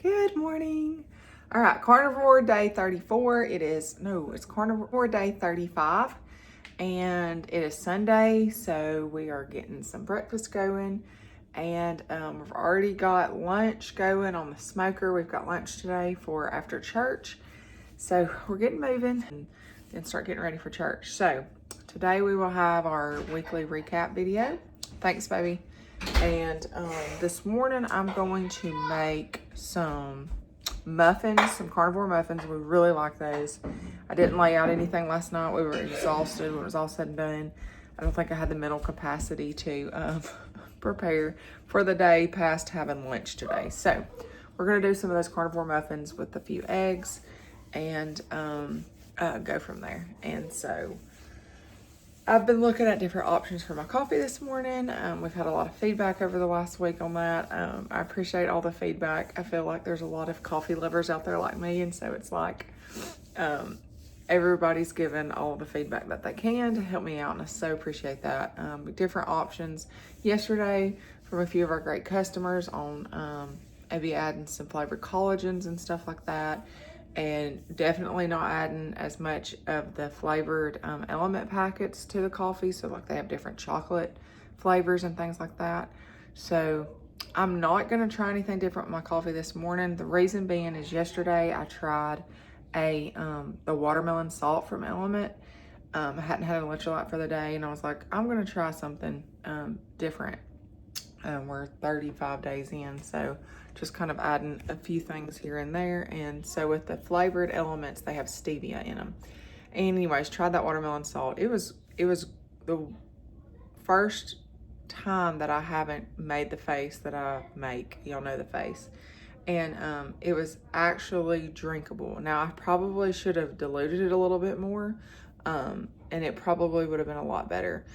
Good morning. All right, Carnivore day 34. It's Carnivore day 35, and it is Sunday, so we are getting some breakfast going, and we've already got lunch going on the smoker. We've got lunch today for after church, so we're getting moving and then start getting ready for church. So today we will have our weekly recap video. Thanks, baby. And this morning I'm going to make some muffins, some carnivore muffins. We really like those. I didn't lay out anything last night. We were exhausted when it was all said and done. I don't think I had the mental capacity to prepare for the day past having lunch today. So we're gonna do some of those carnivore muffins with a few eggs and go from there. And so I've been looking at different options for my coffee this morning. We've had a lot of feedback over the last week on that. I appreciate all the feedback. I feel like there's a lot of coffee lovers out there like me, and so it's like everybody's given all the feedback that they can to help me out, and I so appreciate that. Different options yesterday from a few of our great customers on maybe adding some flavored collagens and stuff like that. And definitely not adding as much of the flavored LMNT packets to the coffee. So like they have different chocolate flavors and things like that. So I'm not gonna try anything different with my coffee this morning. The reason being is yesterday I tried the watermelon salt from LMNT. I hadn't had an electrolyte for the day, and I was like, I'm gonna try something different. We're 35 days in, so just kind of adding a few things here and there. And so with the flavored LMNTs, they have stevia in them. And anyways, tried that watermelon salt. It was the first time that I haven't made the face that I make. Y'all know the face. And it was actually drinkable. Now I probably should have diluted it a little bit more, and it probably would have been a lot better.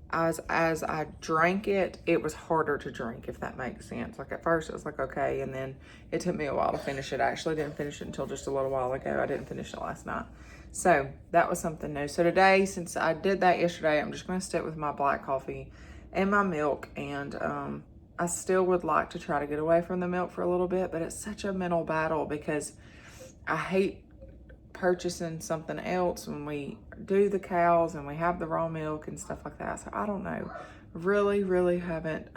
As I drank it, it was harder to drink, if that makes sense. Like at first it was like, okay. And then it took me a while to finish it. I actually didn't finish it until just a little while ago. I didn't finish it last night. So that was something new. So today, since I did that yesterday, I'm just going to stick with my black coffee and my milk. And I still would like to try to get away from the milk for a little bit, but it's such a mental battle because I hate purchasing something else when we do the cows and we have the raw milk and stuff like that. So I don't know, really haven't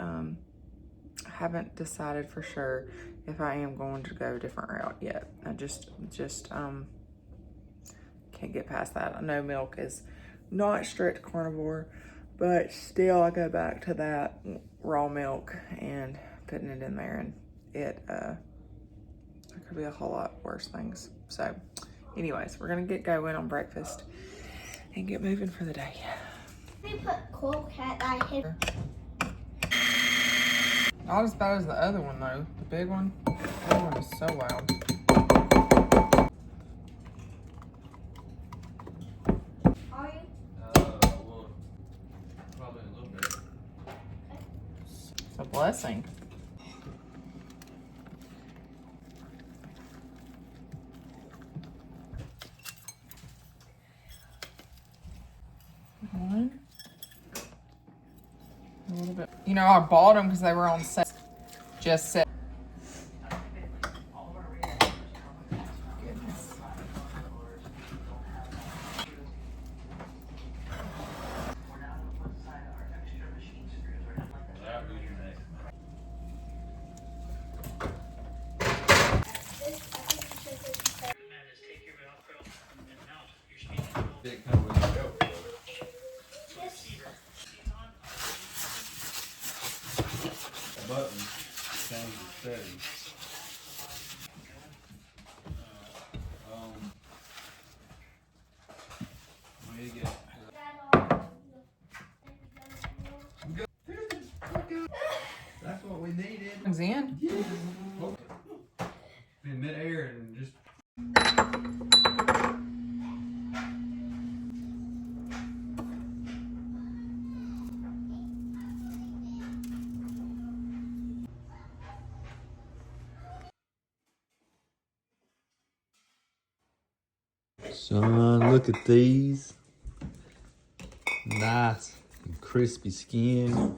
decided for sure if I am going to go a different route yet. I just can't get past that. I know milk is not strict carnivore, but still I go back to that raw milk and putting it in there, and it could be a whole lot worse things. So anyways, we're gonna get going on breakfast and get moving for the day. I put cool cat I hit. Not as bad as the other one though. The big one. The other one is so loud. Are you? Well, probably a little bit. Okay. It's a blessing. One. A little bit. You know, I bought them because they were on sale. Just set. Goodness. Big kind of way to go. The button changes settings. Way to go. That's what we needed. Comes in. Be in midair and just. Son, look at these. Nice and crispy skin.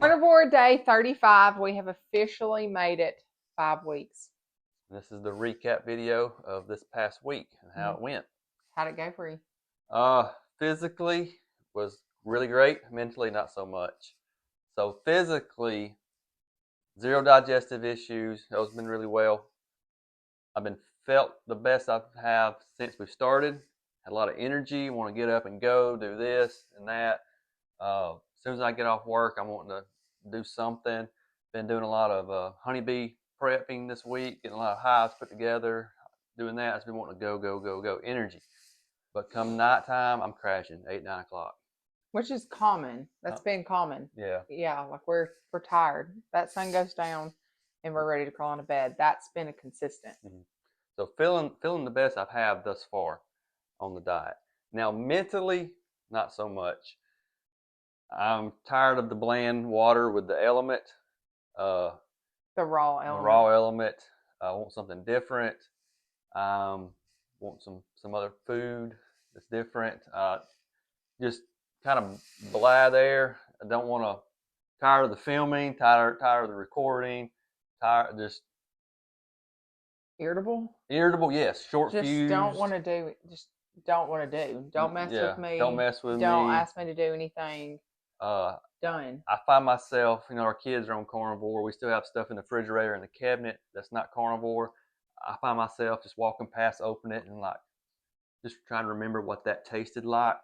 Carnivore are day 35. We have officially made it 5 weeks. This is the recap video of this past week and how it went. How'd it go for you? Physically was really great. Mentally, not so much. So physically, 0 digestive issues. Those have been really well. I've been felt the best I have since we started. Had a lot of energy. Want to get up and go, do this and that. As soon as I get off work, I'm wanting to do something. Been doing a lot of honeybee prepping this week, getting a lot of hives put together. Doing that, I've been wanting to go, energy. But come nighttime, I'm crashing 8, 9 o'clock. Which is common. That's been common. Yeah. Yeah, like we're tired. That sun goes down, and we're ready to crawl into bed. That's been a consistent. Mm-hmm. So feeling the best I've had thus far on the diet. Now mentally, not so much. I'm tired of the bland water with the element. The raw element. The raw element. I want something different. Want some other food that's different. Just kind of blah there. I don't want to. Tired of the filming. Tired of the recording. Tired just. Irritable. Yes. Short just fused. Don't want to do. Just don't want to do. Don't mess with me. Don't mess with me. Don't ask me to do anything. Done. I find myself, our kids are on carnivore. We still have stuff in the refrigerator and the cabinet that's not carnivore. I find myself just walking past, open it, and just trying to remember what that tasted like.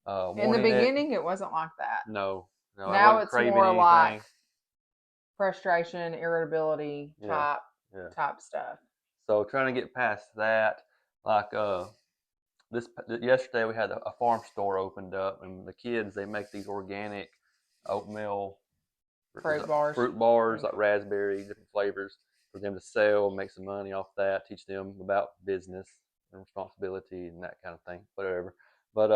In the beginning, it wasn't like that. No. Now it's more anything. Like frustration, irritability type stuff. So trying to get past that, yesterday we had a farm store opened up, and the kids, they make these organic oatmeal fruit bars, like raspberry, different flavors for them to sell, make some money off that, teach them about business and responsibility and that kind of thing, whatever. But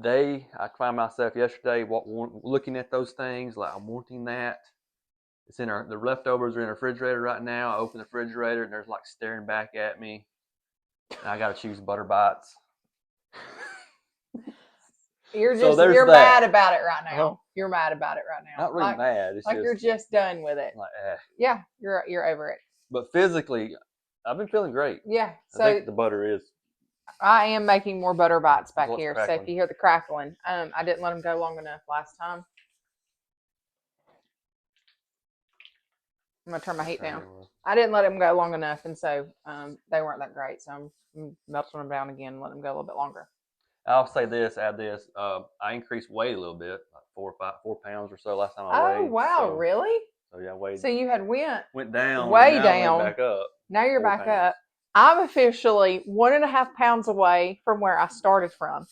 I find myself yesterday looking at those things, like I'm wanting that. It's the leftovers are in the refrigerator right now. I open the refrigerator and there's like staring back at me. And I got to choose Butter Bites. You're mad about it right now. You're mad about it right now. Not really mad. It's you're just done with it. Yeah, you're over it. But physically, I've been feeling great. Yeah. So I think the butter is. I am making more Butter Bites back here. Crackling. So if you hear the crackling, I didn't let them go long enough last time. I'm going to turn my heat down. I didn't let them go long enough, and so they weren't that great. So I'm melting them down again and let them go a little bit longer. I'll add this. I increased weight a little bit, like 4 pounds or so last time I weighed. Oh, wow. So, really? So, yeah, I weighed. So you had went down. Way down. Went back up. Now you're back up. I'm officially 1.5 pounds away from where I started from.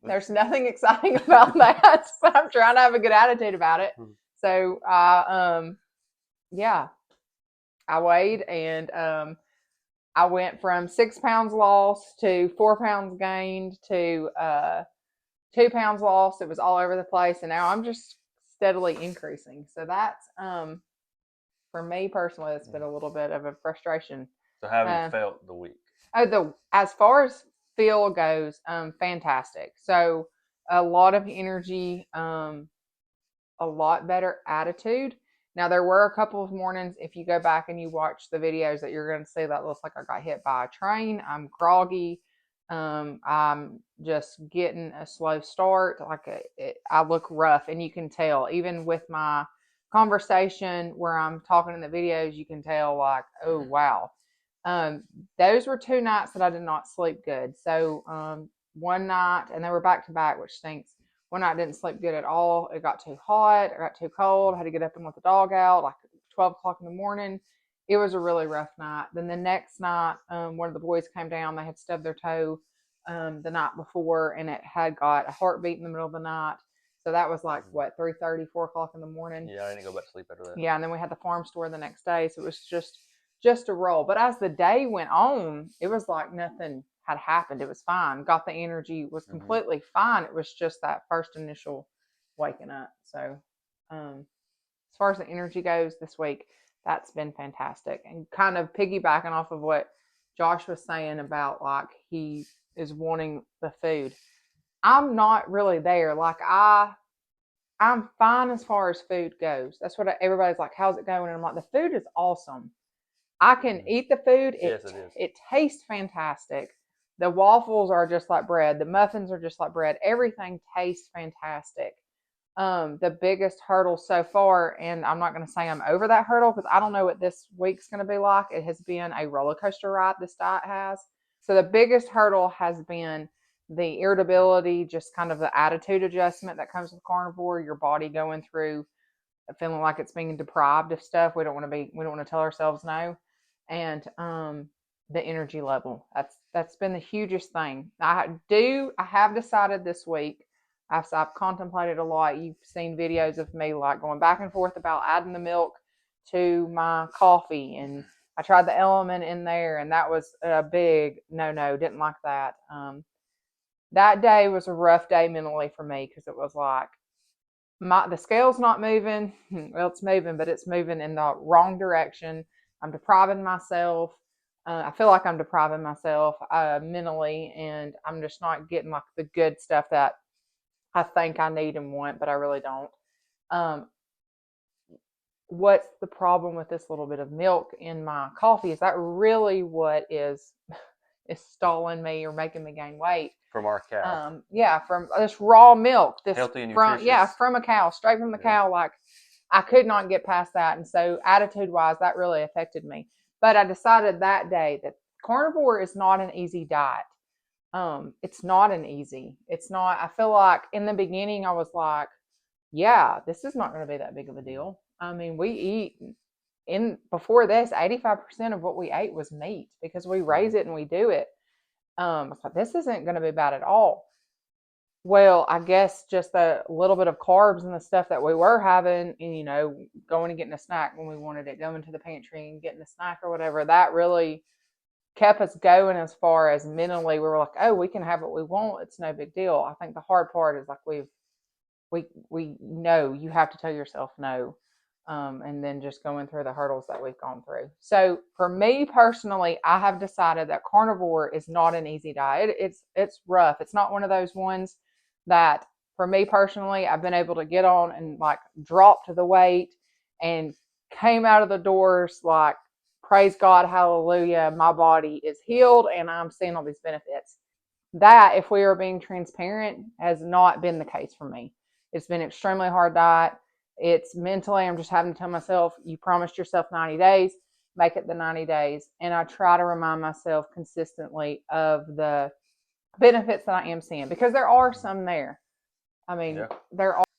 There's nothing exciting about that, but I'm trying to have a good attitude about it. So, yeah, I weighed, and I went from 6 pounds lost to 4 pounds gained to 2 pounds lost. It was all over the place, and now I'm just steadily increasing. So that's for me personally, it's been a little bit of a frustration. So how have you felt the week? As far as feel goes, fantastic. So a lot of energy, a lot better attitude. Now, there were a couple of mornings, if you go back and you watch the videos, that you're going to see that looks like I got hit by a train. I'm groggy. I'm just getting a slow start. I look rough, and you can tell. Even with my conversation where I'm talking in the videos, you can tell, oh, wow. Those were 2 nights that I did not sleep good. So one night, and they were back to back, which stinks. One night I didn't sleep good at all. It got too hot. I got too cold. I had to get up and let the dog out like 12 o'clock in the morning. It was a really rough night. Then the next night, one of the boys came down. They had stubbed their toe the night before, and it had got a heartbeat in the middle of the night. So that was like, 3:30, 4 o'clock in the morning. Yeah, I didn't go back to sleep after that. Yeah, and then we had the farm store the next day. So it was just a roll. But as the day went on, it was like nothing had happened. It was fine. Got the energy, was completely fine. It was just that first initial waking up. So as far as the energy goes this week, that's been fantastic. And kind of piggybacking off of what Josh was saying about he is wanting the food. I'm not really there. I'm fine as far as food goes. That's what everybody's like, how's it going? And I'm like, the food is awesome. I can eat the food. Yes, it is. It tastes fantastic. The waffles are just like bread. The muffins are just like bread. Everything tastes fantastic. The biggest hurdle so far, and I'm not going to say I'm over that hurdle because I don't know what this week's going to be like. It has been a roller coaster ride, this diet has. So the biggest hurdle has been the irritability, just kind of the attitude adjustment that comes with carnivore, your body going through feeling like it's being deprived of stuff. We don't want to tell ourselves no. And the energy level. That's been the hugest thing. I have decided this week. I've contemplated a lot. You've seen videos of me like going back and forth about adding the milk to my coffee, and I tried the element in there, and that was a big no. Didn't like that. That day was a rough day mentally for me because it was like the scale's not moving. Well, it's moving, but it's moving in the wrong direction. I'm depriving myself. I feel like I'm depriving myself mentally, and I'm just not getting like the good stuff that I think I need and want, but I really don't. What's the problem with this little bit of milk in my coffee? Is that really what is stalling me or making me gain weight? From our cow. Yeah, from this raw milk, this healthy and nutritious. From a cow, straight from the cow. Like I could not get past that, and so attitude-wise, that really affected me. But I decided that day that carnivore is not an easy diet. It's not an easy. It's not. I feel like in the beginning, I was like, yeah, this is not going to be that big of a deal. I mean, we eat before this, 85% of what we ate was meat because we raise it and we do it. I thought this isn't going to be bad at all. Well, I guess just a little bit of carbs and the stuff that we were having, and, going and getting a snack when we wanted it, going to the pantry and getting a snack or whatever, that really kept us going as far as mentally. We were like, oh, we can have what we want. It's no big deal. I think the hard part is like we know you have to tell yourself no. And then just going through the hurdles that we've gone through. So for me personally, I have decided that carnivore is not an easy diet. It's rough. It's not one of those ones that for me personally, I've been able to get on and like drop to the weight and came out of the doors like, praise God, hallelujah, my body is healed and I'm seeing all these benefits. That, if we are being transparent, has not been the case for me. It's been an extremely hard diet. It's mentally, I'm just having to tell myself, you promised yourself 90 days, make it the 90 days. And I try to remind myself consistently of the benefits that I am seeing because there are some there. I mean,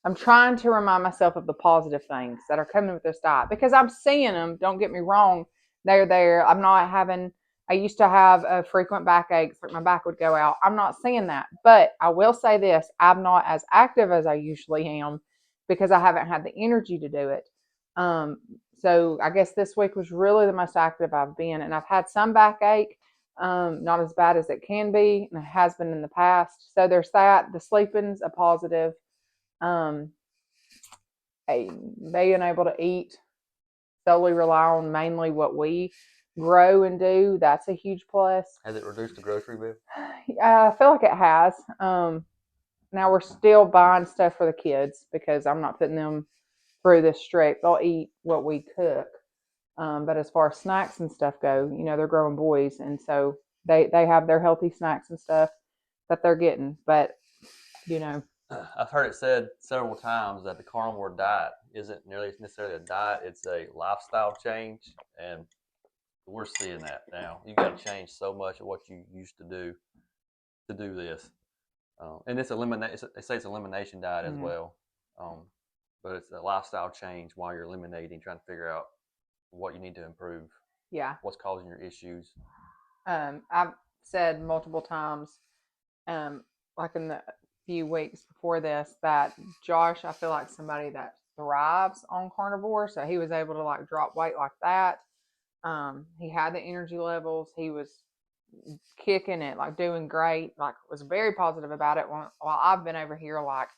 I'm trying to remind myself of the positive things that are coming with this diet because I'm seeing them. Don't get me wrong. They're there. I used to have frequent backaches, like my back would go out. I'm not seeing that. But I will say this, I'm not as active as I usually am because I haven't had the energy to do it. So I guess this week was really the most active I've been. And I've had some backache, not as bad as it can be, and it has been in the past. So there's that. The sleeping's a positive. Being able to eat, solely rely on mainly what we grow and do, that's a huge plus. Has it reduced the grocery bill? I feel like it has. Now we're still buying stuff for the kids because I'm not putting them through this strict. They'll eat what we cook. But as far as snacks and stuff go, they're growing boys, and so they have their healthy snacks and stuff that they're getting. But I've heard it said several times that the carnivore diet isn't nearly necessarily a diet, it's a lifestyle change, and we're seeing that now. You got to change so much of what you used to do this. And they say it's elimination diet as well. But it's a lifestyle change while you're eliminating, trying to figure out what you need to improve. Yeah. What's causing your issues. I've said multiple times, like in the few weeks before this, that Josh, I feel like somebody that thrives on carnivore. So he was able to like drop weight like that. He had the energy levels. He was kicking it, like doing great, like was very positive about it. While I've been over here like,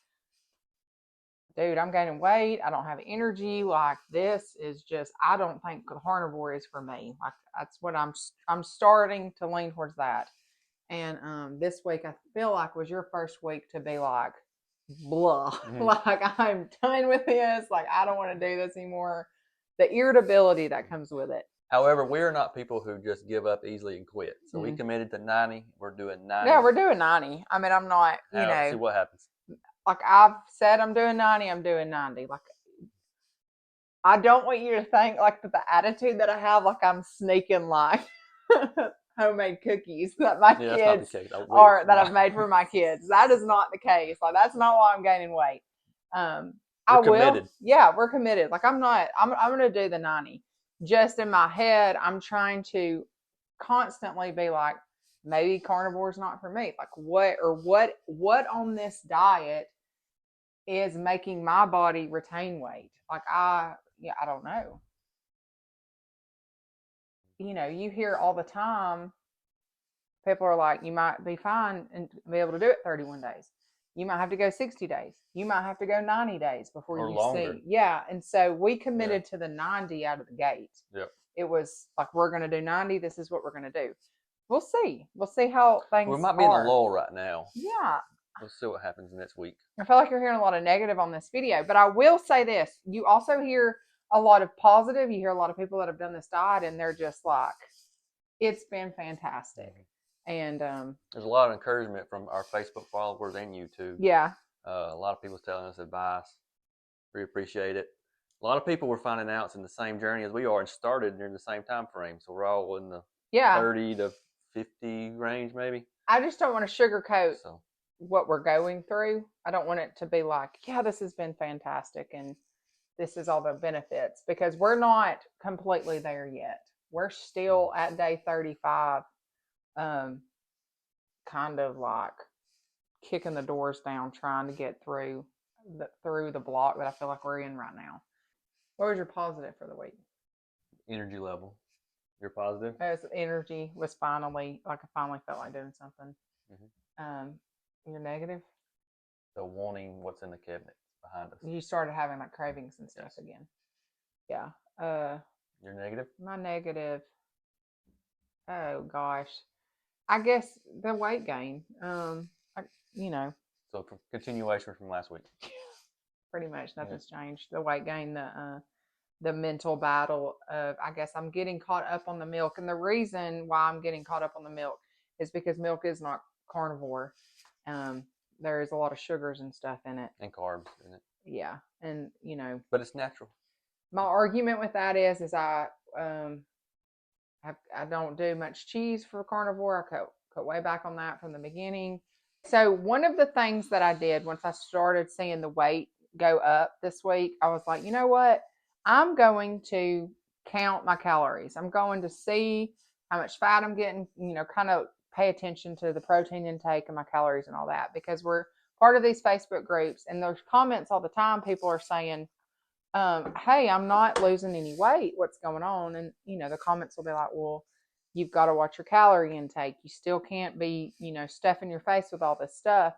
dude, I'm gaining weight. I don't have energy. Like this is just, I don't think the carnivore is for me. Like that's what I'm starting to lean towards that. And this week I feel like was your first week to be like, blah. Mhm. Like, I'm done with this. Like, I don't want to do this anymore. The irritability that comes with it. However, we are not people who just give up easily and quit. So we Mm. committed to 90. We're doing 90. Yeah, we're doing 90. I mean, I'm not, you Now, see know, what happens. like I've said I'm doing 90, I'm doing 90. Like, I don't want you to think like the attitude that I have, like I'm sneaking like homemade cookies that my Yeah, that's not the kids case. I wish. are that No. I've made for my kids. That is not the case. Like, that's not why I'm gaining weight. I We're will. committed. Yeah, we're committed. Like, I'm gonna do the 90. Just in my head, I'm trying to constantly be like, maybe carnivore is not for me. Like, what on this diet is making my body retain weight? Like, I don't know. You know, you hear all the time, people are like, you might be fine and be able to do it 31 days. You might have to go 60 days. You might have to go 90 days before Or you longer. see. Yeah. And so we committed to the 90 out of the gate. Yep. It was like, we're going to do 90. This is what we're going to do. We'll see. We'll see how things We might be in a lull right now. Yeah. We'll see what happens next week. I feel like you're hearing a lot of negative on this video, but I will say this. You also hear a lot of positive. You hear a lot of people that have done this diet and they're just like, it's been fantastic. And there's a lot of encouragement from our Facebook followers and YouTube. Yeah. A lot of people telling us advice. We appreciate it. A lot of people were finding out in the same journey as we are and started during the same time frame. So we're all in the 30 to 50 range, maybe. I just don't want to sugarcoat what we're going through. I don't want it to be like, yeah, this has been fantastic and this is all the benefits, because we're not completely there yet. We're still at day 35, kind of like kicking the doors down, trying to get through the block that I feel like we're in right now. What was your positive for the week? Energy level. You're positive? Energy was finally, like, I finally felt like doing something. You're negative? So wanting what's in the cabinet behind us. You started having like cravings and stuff again. Yeah. You're negative? My negative. Oh gosh. I guess the weight gain. You know. So continuation from last week. Pretty much nothing's changed. The weight gain, the mental battle of, I guess I'm getting caught up on the milk. And the reason why I'm getting caught up on the milk is because milk is not carnivore. There is a lot of sugars and stuff in it. And carbs in it. Yeah. And, you know. But it's natural. My argument with that is I don't do much cheese for carnivore. I cut way back on that from the beginning. So one of the things that I did once I started seeing the weight go up this week, I was like, you know what? I'm going to count my calories. I'm going to see how much fat I'm getting, you know, kind of pay attention to the protein intake and my calories and all that, because we're part of these Facebook groups and there's comments all the time. People are saying, hey, I'm not losing any weight. What's going on? And, you know, the comments will be like, well, you've got to watch your calorie intake. You still can't be, you know, stuffing your face with all this stuff.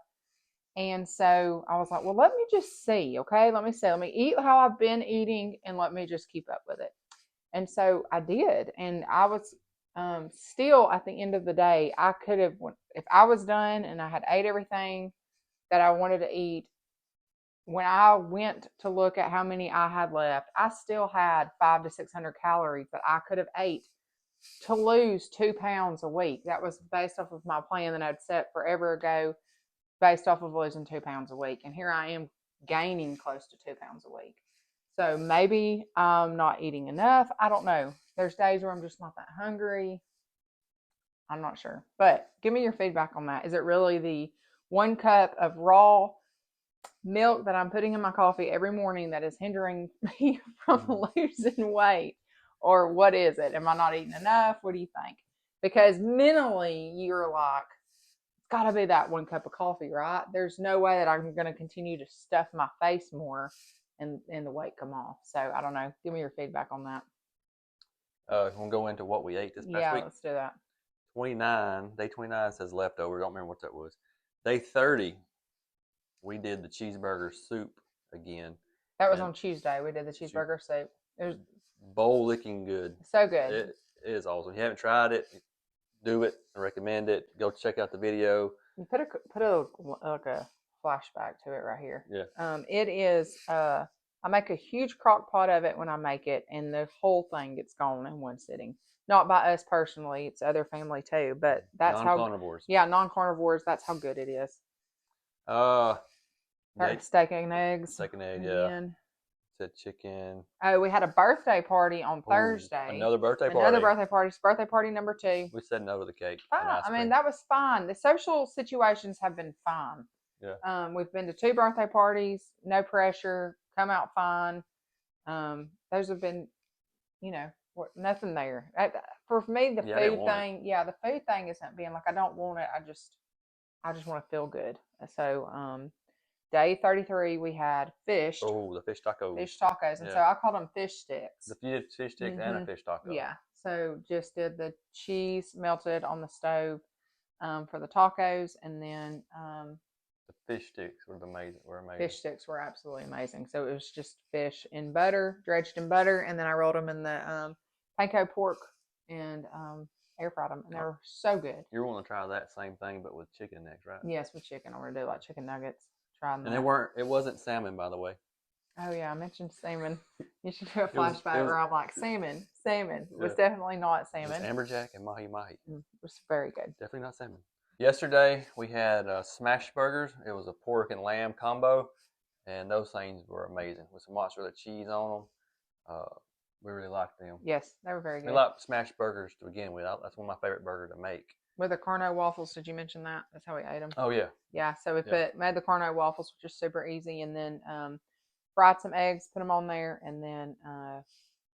And so I was like, well, let me just see. Okay. Let me see. Let me eat how I've been eating and let me just keep up with it. And so I did. And I was still at the end of the day, I could have, if I was done and I had ate everything that I wanted to eat, when I went to look at how many I had left, I still had 500 to 600 calories that I could have ate to lose 2 pounds a week. That was based off of my plan that I'd set forever ago, based off of losing 2 pounds a week. And here I am gaining close to 2 pounds a week. So maybe I'm not eating enough. I don't know. There's days where I'm just not that hungry. I'm not sure. But give me your feedback on that. Is it really the 1 cup of raw milk that I'm putting in my coffee every morning that is hindering me from losing weight? Or what is it? Am I not eating enough? What do you think? Because mentally, you're like, it's got to be that 1 cup of coffee, right? There's no way that I'm going to continue to stuff my face more and the weight come off. So I don't know. Give me your feedback on that. We'll go into what we ate this past week. Yeah, let's do that. Day 29 says leftover. Don't remember what that was. Day 30, we did the cheeseburger soup again. That was on Tuesday. We did the cheeseburger soup. It was bowl licking good. So good. It is awesome. If you haven't tried it, do it. I recommend it. Go check out the video. You put a like a flashback to it right here. Yeah. It is. I make a huge crock pot of it when I make it, and the whole thing gets gone in one sitting. Not by us personally; it's other family too. But that's how. Non-carnivores. Yeah, non-carnivores. That's how good it is. Yeah, Steak and eggs. steak and egg, And yeah. then, Said chicken. oh, we had a birthday party on Ooh, Thursday. Another birthday party. Another birthday party. It's birthday party number 2. We said no to the cake. Fine. And ice I mean, cream. that was fine. The social situations have been fine. Yeah. We've been to 2 birthday parties, no pressure, come out fine. Those have been, nothing there. For me, the food thing, the food thing isn't being like I don't want it. I just want to feel good. So, day 33, we had fish. Oh, the fish tacos. Fish tacos, and so I called them fish sticks. The fish sticks and a fish taco. Yeah. So just did the cheese melted on the stove for the tacos, and then the fish sticks were amazing. Fish sticks were absolutely amazing. So it was just fish in butter, dredged in butter, and then I rolled them in the panko pork and air fried them, and they were so good. You're wanting to try that same thing, but with chicken next, right? Yes, with chicken. I'm gonna do like chicken nuggets. Try them. And it wasn't salmon, by the way. Oh yeah, I mentioned salmon. You should do a flashback where I'm like salmon. Salmon. It was definitely not salmon. It was amberjack and mahi mahi. It was very good. Definitely not salmon. Yesterday we had smash burgers. It was a pork and lamb combo, and those things were amazing with some mozzarella cheese on them. We really liked them. Yes, they were very good. We like smash burgers to begin with. That's one of my favorite burgers to make. With the Carno waffles, did you mention that? That's how we ate them. Oh yeah. Yeah, so we made the Carno waffles, which is super easy, and then fried some eggs, put them on there, and then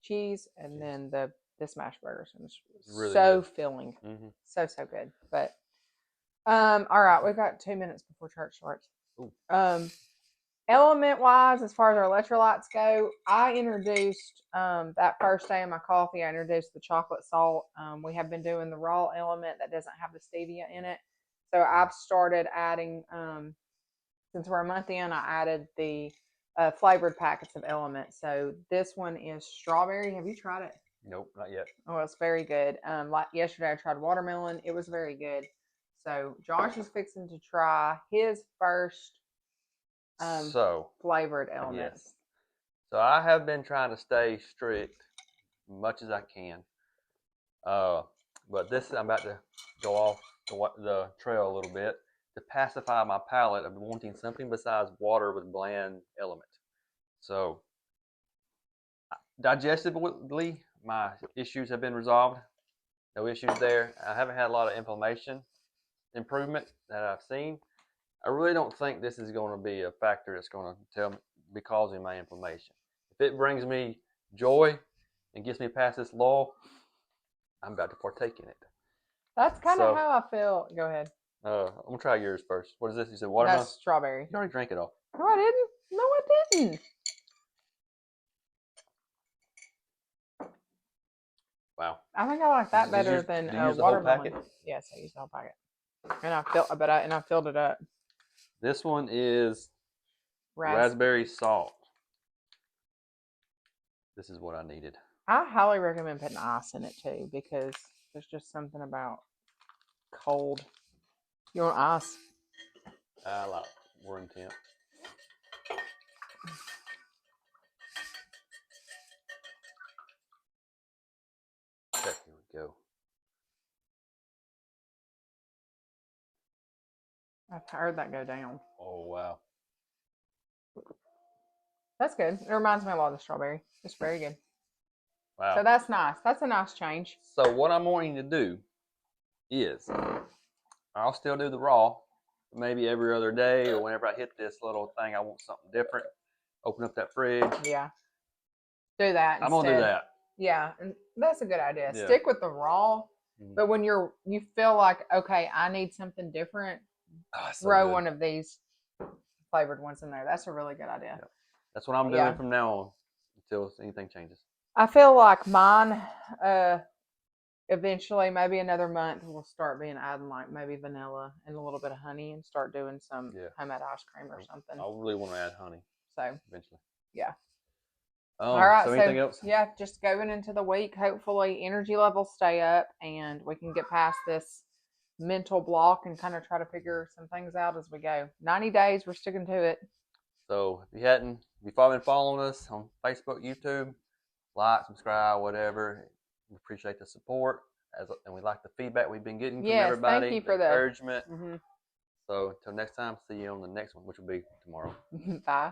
cheese, and then the smash burgers. It was really so good. Filling. Mm-hmm. So good. But all right, we've got 2 minutes before church starts. Element wise, as far as our electrolytes go, I introduced that first day in my coffee. I introduced the chocolate salt. We have been doing the raw element that doesn't have the stevia in it. So I've started adding. Since we're a month in, I added the flavored packets of Element. So this one is strawberry. Have you tried it? Nope, not yet. Oh, it's very good. Like yesterday, I tried watermelon. It was very good. So Josh is fixing to try his first flavored Elements. Yes. So I have been trying to stay strict as much as I can. But this I'm about to go off the trail a little bit to pacify my palate of wanting something besides water with bland element. So digestively, my issues have been resolved. No issues there. I haven't had a lot of inflammation improvement that I've seen. I really don't think this is going to be a factor that's going to be causing my inflammation. If it brings me joy and gets me past this lull, I'm about to partake in it. That's kind of how I feel. Go ahead. I'm going to try yours first. What is this? You said watermelon? That's strawberry. You already drank it all. No, I didn't. No, I didn't. Wow. I think I like that better than watermelon. Yes, I used the whole packet. And I filled it up. This one is raspberry salt. This is what I needed. I highly recommend putting ice in it too, because there's just something about cold. You want ice? I like room temp. Here we go. I've heard that go down. Oh, wow. That's good. It reminds me a lot of the strawberry. It's very good. Wow. So that's nice. That's a nice change. So what I'm wanting to do is I'll still do the raw, maybe every other day, or whenever I hit this little thing, I want something different. Open up that fridge. Yeah. Do that. I'm going to do that. Yeah. And that's a good idea. Yeah. Stick with the raw. Mm-hmm. But when you feel like, okay, I need something different, throw one of these flavored ones in there. That's a really good idea. Yeah. That's what I'm doing from now on until anything changes. I feel like mine, eventually, maybe another month, we'll start adding like maybe vanilla and a little bit of honey and start doing some homemade ice cream or something. I really want to add honey. So eventually. Yeah. All right. So anything else? Yeah, just going into the week, hopefully energy levels stay up and we can get past this mental block and kind of try to figure some things out as we go. 90 days, we're sticking to it. So if you hadn't, if you've been following us on Facebook, YouTube, like, subscribe, whatever. We appreciate the support, and we like the feedback we've been getting from Yes, everybody. thank you for the encouragement. Mm-hmm. So until next time, see you on the next one, which will be tomorrow. Bye.